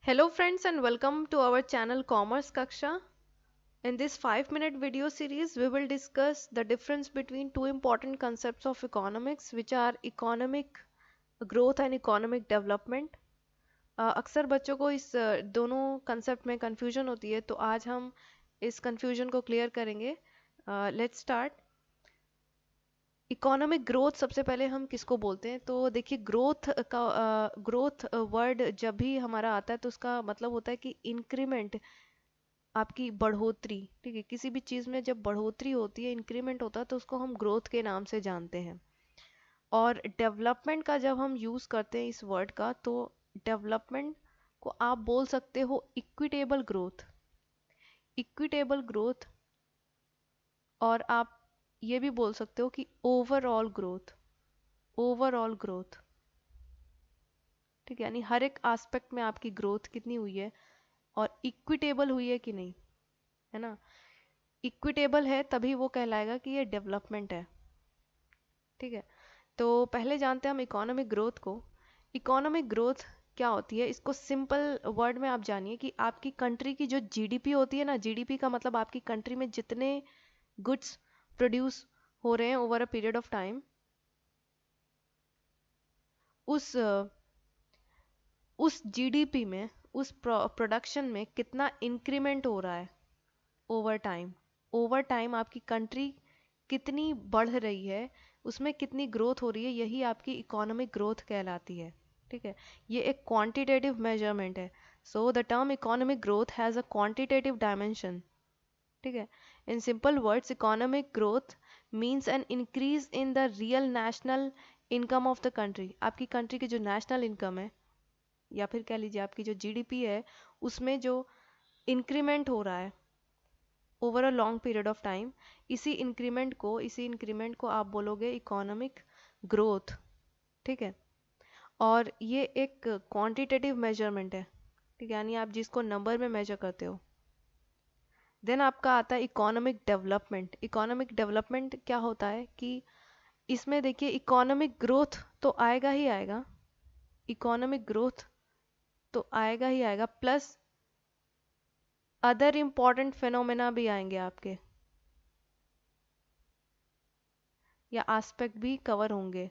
Hello friends and welcome to our channel Commerce Kaksha. In this 5-minute video series, we will discuss the difference between two important concepts of economics which are economic growth and economic development. अक्सर बच्चों को इस दोनों concept में confusion होती है तो आज हम इस कंफ्यूजन को क्लियर करेंगे. Let's start. इकोनॉमिक ग्रोथ सबसे पहले हम किसको बोलते हैं तो देखिए ग्रोथ वर्ड जब भी हमारा आता है तो उसका मतलब होता है कि इंक्रीमेंट, आपकी बढ़ोतरी. ठीक है, किसी भी चीज़ में जब बढ़ोतरी होती है, इंक्रीमेंट होता है तो उसको हम ग्रोथ के नाम से जानते हैं. और डेवलपमेंट का जब हम यूज़ करते हैं इस वर्ड का तो डेवलपमेंट को आप बोल सकते हो इक्विटेबल ग्रोथ. Equitable growth. और आप ये भी बोल सकते हो कि ओवरऑल ग्रोथ. Overall growth. ठीक है, यानी हर एक एस्पेक्ट में आपकी ग्रोथ कितनी हुई है और इक्विटेबल हुई है कि नहीं, है ना. इक्विटेबल है तभी वो कहलाएगा कि ये डेवलपमेंट है. ठीक है, तो पहले जानते हैं हम इकोनॉमिक ग्रोथ को. इकोनॉमिक ग्रोथ क्या होती है, इसको सिंपल वर्ड में आप जानिए कि आपकी कंट्री की जो जीडीपी होती है ना, जीडीपी का मतलब आपकी कंट्री में जितने गुड्स प्रोड्यूस हो रहे हैं over a period of time, उस उस जीडीपी में, उस प्रोडक्शन में कितना इंक्रीमेंट हो रहा है ओवर टाइम. ओवर टाइम आपकी कंट्री कितनी बढ़ रही है, उसमें कितनी ग्रोथ हो रही है, यही आपकी इकोनॉमिक ग्रोथ कहलाती है. ठीक है, ये एक क्वांटिटेटिव मेजरमेंट है. So the term economic growth has a quantitative dimension. ठीक है, in simple words economic growth means an increase in the real national income of the country. आपकी कंट्री की जो नेशनल इनकम है या फिर कह लीजिए आपकी जो जीडीपी है, उसमें जो इंक्रीमेंट हो रहा है over a long period of time, इसी इंक्रीमेंट को आप बोलोगे इकोनॉमिक ग्रोथ. ठीक है, और ये एक क्वांटिटेटिव मेजरमेंट है. ठीक है, यानी आप जिसको नंबर में मेजर करते हो. देन आपका आता है इकोनॉमिक डेवलपमेंट. इकोनॉमिक डेवलपमेंट क्या होता है कि इसमें देखिए इकोनॉमिक ग्रोथ तो आएगा ही आएगा. इकोनॉमिक ग्रोथ तो आएगा ही आएगा, प्लस अदर इम्पॉर्टेंट फिनोमेना भी आएंगे आपके, या एस्पेक्ट भी कवर होंगे.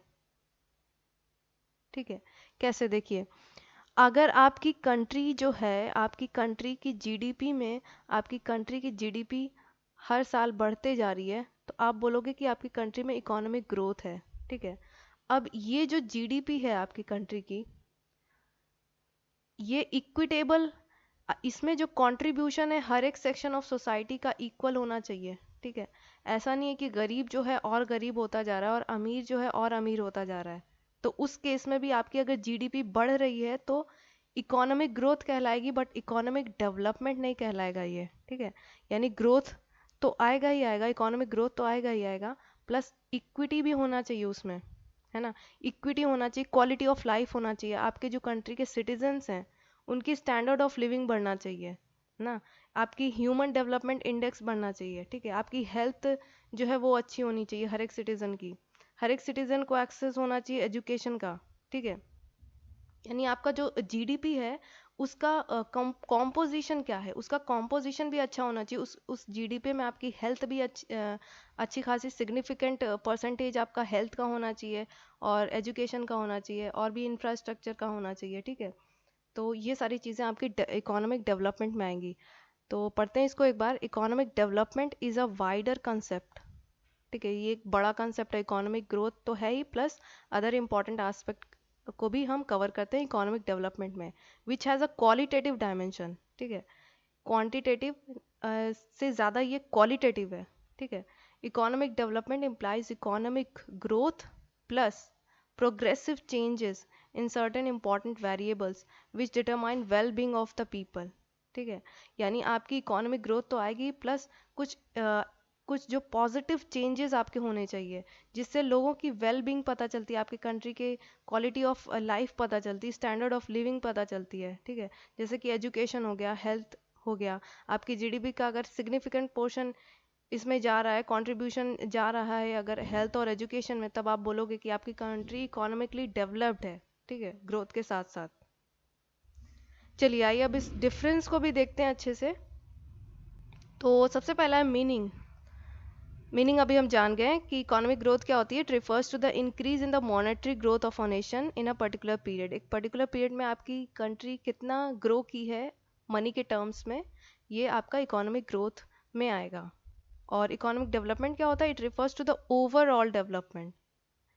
ठीक है, कैसे देखिए, अगर आपकी कंट्री जो है, आपकी कंट्री की जीडीपी में, आपकी कंट्री की जीडीपी हर साल बढ़ते जा रही है तो आप बोलोगे कि आपकी कंट्री में इकोनॉमिक ग्रोथ है. ठीक है, अब ये जो जीडीपी है आपकी कंट्री की, ये इक्विटेबल, इसमें जो कंट्रीब्यूशन है हर एक सेक्शन ऑफ सोसाइटी का इक्वल होना चाहिए. ठीक है, ऐसा नहीं है कि गरीब जो है और गरीब होता जा रहा है और अमीर जो है और अमीर होता जा रहा है. तो उस केस में भी आपकी अगर जीडीपी बढ़ रही है तो इकोनॉमिक ग्रोथ कहलाएगी, बट इकोनॉमिक डेवलपमेंट नहीं कहलाएगा ये. ठीक है, यानी ग्रोथ तो आएगा ही आएगा, इकोनॉमिक ग्रोथ तो आएगा ही आएगा, प्लस इक्विटी भी होना चाहिए उसमें, है ना. इक्विटी होना चाहिए, क्वालिटी ऑफ लाइफ होना चाहिए, आपके जो कंट्री के सिटीजन्स हैं उनकी स्टैंडर्ड ऑफ लिविंग बढ़ना चाहिए, है ना. आपकी ह्यूमन डेवलपमेंट इंडेक्स बढ़ना चाहिए. ठीक है, आपकी हेल्थ जो है वो अच्छी होनी चाहिए हर एक सिटीज़न की. हर एक सिटीज़न को एक्सेस होना चाहिए एजुकेशन का. ठीक है, यानी आपका जो जीडीपी है उसका कॉम्पोजिशन क्या है, उसका कॉम्पोजिशन भी अच्छा होना चाहिए. उस जीडीपी में आपकी हेल्थ भी अच्छी खासी सिग्निफिकेंट परसेंटेज आपका हेल्थ का होना चाहिए, और एजुकेशन का होना चाहिए, और भी इंफ्रास्ट्रक्चर का होना चाहिए. ठीक है, तो ये सारी चीज़ें आपकी इकोनॉमिक डेवलपमेंट में आएंगी. तो पढ़ते हैं इसको एक बार. Economic development is a wider concept. ठीक है, ये एक बड़ा कंसेप्ट है. इकोनॉमिक ग्रोथ तो है ही, प्लस अदर इम्पॉर्टेंट एस्पेक्ट को भी हम कवर करते हैं इकोनॉमिक डेवलपमेंट में, which has a qualitative dimension. ठीक है, क्वांटिटेटिव से ज़्यादा ये क्वालिटेटिव है. ठीक है, economic development implies economic growth plus progressive changes in certain important variables which determine well-being of the people. ठीक है, यानी आपकी इकोनॉमिक ग्रोथ तो आएगी, प्लस कुछ जो पॉजिटिव चेंजेस आपके होने चाहिए जिससे लोगों की वेल बींग पता चलती है, आपके कंट्री के क्वालिटी ऑफ लाइफ पता चलती है, स्टैंडर्ड ऑफ लिविंग पता चलती है. ठीक है, जैसे कि एजुकेशन हो गया, हेल्थ हो गया. आपकी जीडीपी का अगर सिग्निफिकेंट पोर्शन इसमें जा रहा है, कंट्रीब्यूशन जा रहा है अगर हेल्थ और एजुकेशन में, तब आप बोलोगे कि आपकी कंट्री इकोनॉमिकली डेवलप्ड है. ठीक है, ग्रोथ के साथ साथ. चलिए आइए अब इस डिफरेंस को भी देखते हैं अच्छे से। तो सबसे पहला है मीनिंग। मीनिंग अभी हम जान गए कि इकोनॉमिक ग्रोथ क्या होती है। It refers to the increase in the monetary growth of a nation in a particular period. एक पर्टिकुलर पीरियड में आपकी कंट्री कितना ग्रो की है मनी के टर्म्स में, ये आपका इकोनॉमिक ग्रोथ में आएगा। और इकोनॉमिक डेवलपमेंट क्या होता है? It refers to the overall development,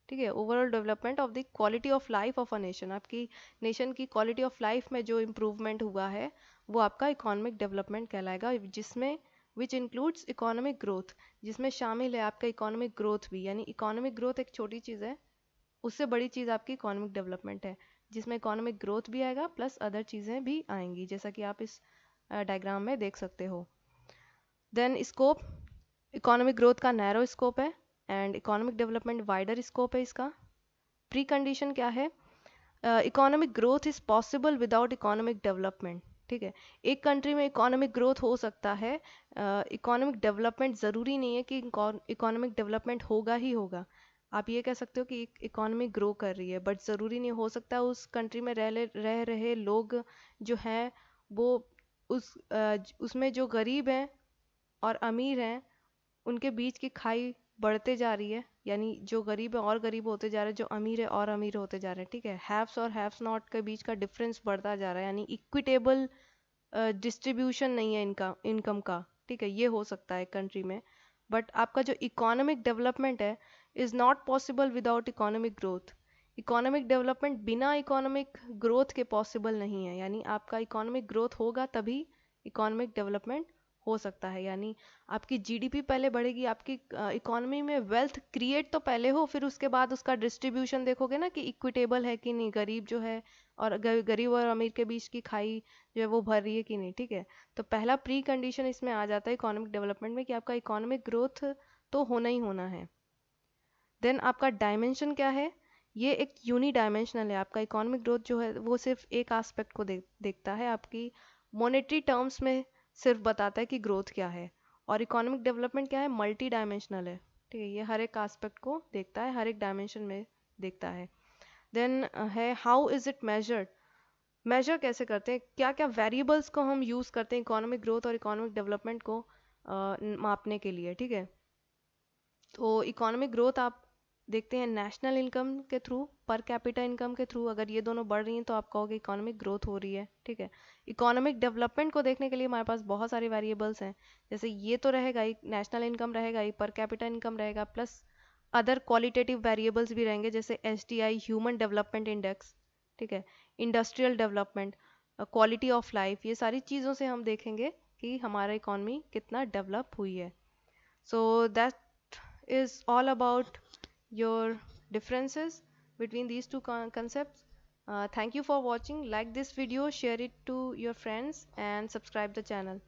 ठीक है, overall development of the quality of life of a nation. आपकी नेशन की क्वालिटी ऑफ लाइफ में जो इम्प्रूवमेंट हुआ है वो आपका इकोनॉमिक डेवलपमेंट कहलाएगा, जिसमें विच इंक्लूड्स इकोनॉमिक ग्रोथ, जिसमें शामिल है आपका इकोनॉमिक ग्रोथ भी। यानी इकोनॉमिक ग्रोथ एक छोटी चीज़ है, उससे बड़ी चीज़ आपकी इकोनॉमिक डेवलपमेंट है, जिसमें इकोनॉमिक ग्रोथ भी आएगा प्लस अदर चीज़ें भी आएंगी, जैसा कि आप इस डायग्राम में देख सकते हो। देन स्कोप, इकोनॉमिक ग्रोथ का नैरो स्कोप है and economic development wider scope है इसका। प्री कंडीशन क्या है? Economic growth is possible without economic development, ठीक है। एक कंट्री में इकोनॉमिक ग्रोथ हो सकता है, इकोनॉमिक डेवलपमेंट ज़रूरी नहीं है कि इकोनॉमिक डेवलपमेंट होगा ही होगा। आप ये कह सकते हो कि एक इकोनॉमी ग्रो कर रही है, बट ज़रूरी नहीं हो सकता उस कंट्री में रह रहे लोग जो हैं वो उसमें जो गरीब हैं और अमीर हैं उनके बीच की खाई बढ़ते जा रही है। यानी जो गरीब है और गरीब होते जा रहे हैं, जो अमीर है और अमीर होते जा रहे हैं, ठीक है। हैव्स और हैव्स नॉट के बीच का डिफरेंस बढ़ता जा रहा है, यानी इक्विटेबल डिस्ट्रीब्यूशन नहीं है इनका इनकम का, ठीक है। ये हो सकता है कंट्री में, बट आपका जो इकोनॉमिक डेवलपमेंट है is not possible without economic growth. Economic development बिना इकोनॉमिक ग्रोथ के पॉसिबल नहीं है, यानी आपका इकोनॉमिक ग्रोथ होगा तभी इकोनॉमिक डेवलपमेंट हो सकता है। यानी आपकी जीडीपी पहले बढ़ेगी, आपकी इकोनॉमी में वेल्थ क्रिएट तो पहले हो, फिर उसके बाद उसका डिस्ट्रीब्यूशन देखोगे ना कि इक्विटेबल है कि नहीं, गरीब जो है और गरीब और अमीर के बीच की खाई जो है वो भर रही है कि नहीं, ठीक है। तो पहला प्री कंडीशन इसमें आ जाता है इकोनॉमिक डेवलपमेंट में कि आपका इकोनॉमिक ग्रोथ तो होना ही होना है। देन आपका डायमेंशन क्या है? ये एक यूनी डायमेंशनल है। आपका इकोनॉमिक ग्रोथ जो है वो सिर्फ एक आस्पेक्ट को देखता है, आपकी मॉनेटरी टर्म्स में सिर्फ बताता है कि ग्रोथ क्या है। और इकोनॉमिक डेवलपमेंट क्या है? मल्टी डायमेंशनल है, ठीक है। ये हर एक आस्पेक्ट को देखता है, हर एक डायमेंशन में देखता है। देन है how is it measured. Measure कैसे करते हैं, क्या क्या वेरिएबल्स को हम यूज़ करते हैं इकोनॉमिक ग्रोथ और इकोनॉमिक डेवलपमेंट को मापने के लिए, ठीक है। तो इकोनॉमिक ग्रोथ आप देखते हैं नेशनल इनकम के थ्रू, पर कैपिटा इनकम के थ्रू। अगर ये दोनों बढ़ रही हैं तो आप कहोगे इकोनॉमिक ग्रोथ हो रही है, ठीक है। इकोनॉमिक डेवलपमेंट को देखने के लिए हमारे पास बहुत सारे वेरिएबल्स हैं, जैसे ये तो रहेगा ही, नेशनल इनकम रहेगा ही, पर कैपिटा इनकम रहेगा, प्लस अदर क्वालिटेटिव वेरिएबल्स भी रहेंगे, जैसे एसडीआई, ह्यूमन डेवलपमेंट इंडेक्स, ठीक है, industrial development, quality of life. ये सारी चीज़ों से हम देखेंगे कि हमारा इकोनॉमी कितना डेवलप हुई है। So that is all about your differences between these two concepts. Thank you for watching. Like this video, share it to your friends and subscribe the channel.